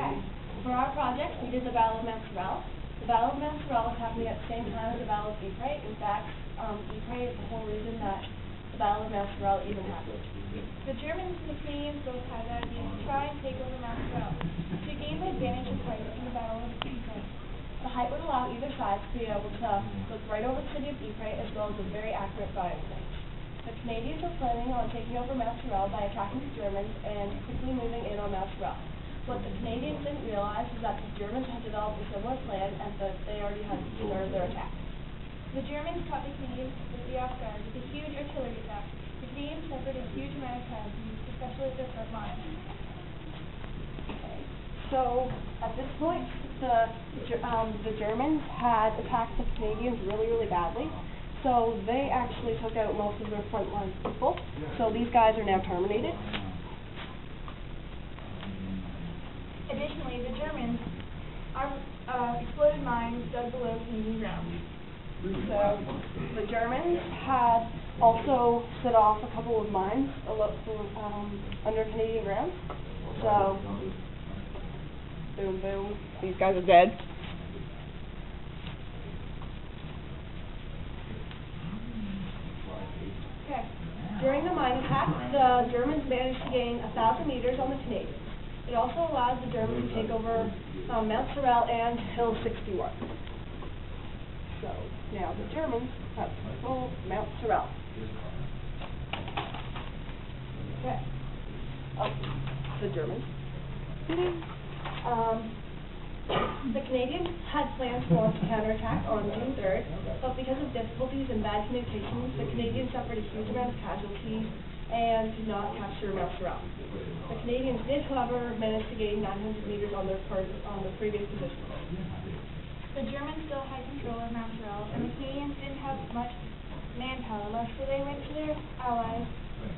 Okay. For our project, we did the Battle of Mount Sorrel. The Battle of Mount Sorrel is happening at the same time as the Battle of Ypres. In fact, Ypres is the whole reason that the Battle of Mount Sorrel even happened. The Germans and the Canadians both had that idea to try and take over Mount Sorrel to gain the advantage of height in the Battle of Ypres. The height would allow either side to be able to look right over the city of Ypres as well as a very accurate firing range. The Canadians were planning on taking over Mount Sorrel by attacking the Germans and quickly moving in on Mount Sorrel. What the Canadians didn't realize is that the Germans had developed a similar plan and that they already had started their attack. The Germans caught the Canadians completely off guard with a huge artillery attack. The Canadians suffered a huge amount of casualties, especially at their front lines. Okay. So at this point, the Germans had attacked the Canadians really, really badly. So they actually took out most of their frontline people. So these guys are now terminated. Additionally, the Germans exploded mines dug below Canadian ground. So the Germans had also set off a couple of mines under Canadian ground. So boom, boom, these guys are dead. Okay. During the mine attack, the Germans managed to gain 1,000 meters on the Canadians. It also allowed the Germans to take over Mount Sorrel and Hill 61. So now the Germans have control Mount Sorrel. Okay. Oh, the Germans. The Canadians had planned to launch a counterattack on June 3rd, but because of difficulties and bad communications, the Canadians suffered a huge amount of casualties and could not capture Mount Sorrel. The Canadians did, however, manage to gain 900 meters on their previous position. The Germans still had control of Mount Sorrel, and the Canadians didn't have much manpower left, so they went to their allies,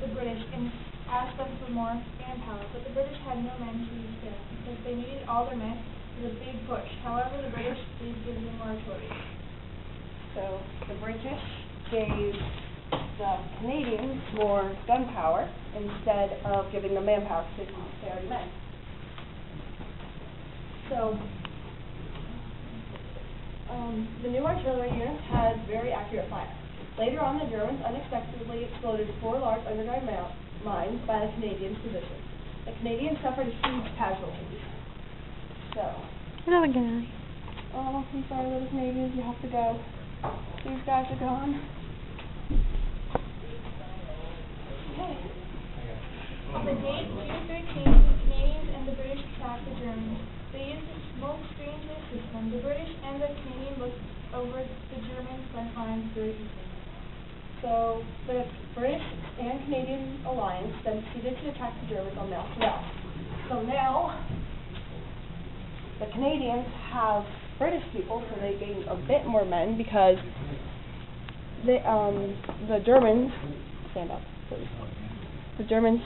the British, and asked them for more manpower, but the British had no men to use there because they needed all their men for the big push. However, the British did give them more artillery. So the British gave the Canadians more gunpowder instead of giving them manpower because they already men. So the new artillery units had very accurate fire. Later on, the Germans unexpectedly exploded 4 large underground mines by the Canadians' position. The Canadians suffered huge casualties. So, another guy. Oh, I'm sorry, little Canadians, you have to go. These guys are gone. Okay. On the date June 13th, the Canadians and the British attacked the Germans. They used a smoke screening system. The British and the Canadians looked over the German front lines very easily. So the British and Canadian alliance then proceeded to attack the Germans on Mount Sorrel. So now the Canadians have British people, so they gain a bit more men because they, the Germans stand up, please. The Germans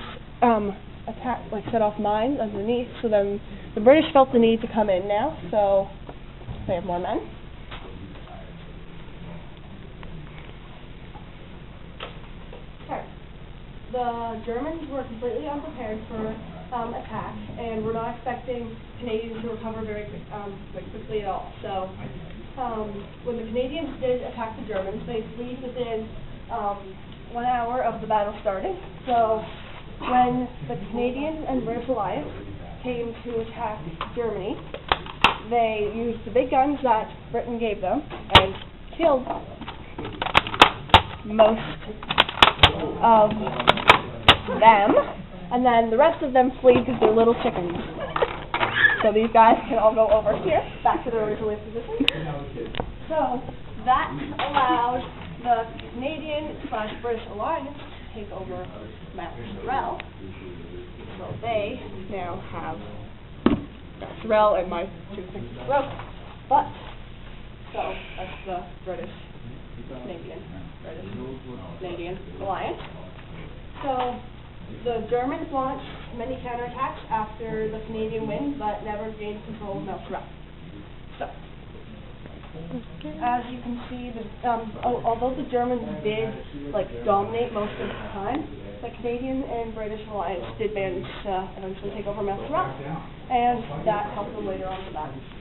set off mines underneath, so then the British felt the need to come in now, so they have more men. Okay. The Germans were completely unprepared for attack, and were not expecting Canadians to recover very quickly at all. So when the Canadians did attack the Germans, they fled within 1 hour of the battle starting. So when the Canadian and British alliance came to attack Germany, they used the big guns that Britain gave them and killed most of them, and then the rest of them flee because they're little chickens. So these guys can all go over here, back to their original position. So that allowed the Canadian/British alliance to take over Mount Sorrel. So they now have Mount Sorrel and my 2 things broken. But so that's the British-Canadian alliance. So the Germans launched many counterattacks after the Canadian win, but never gained control of Mount Sorrel. So, as you can see, although the Germans did dominate most of the time, the Canadian and British alliance did manage to eventually take over Montreal, and that helped them later on with that.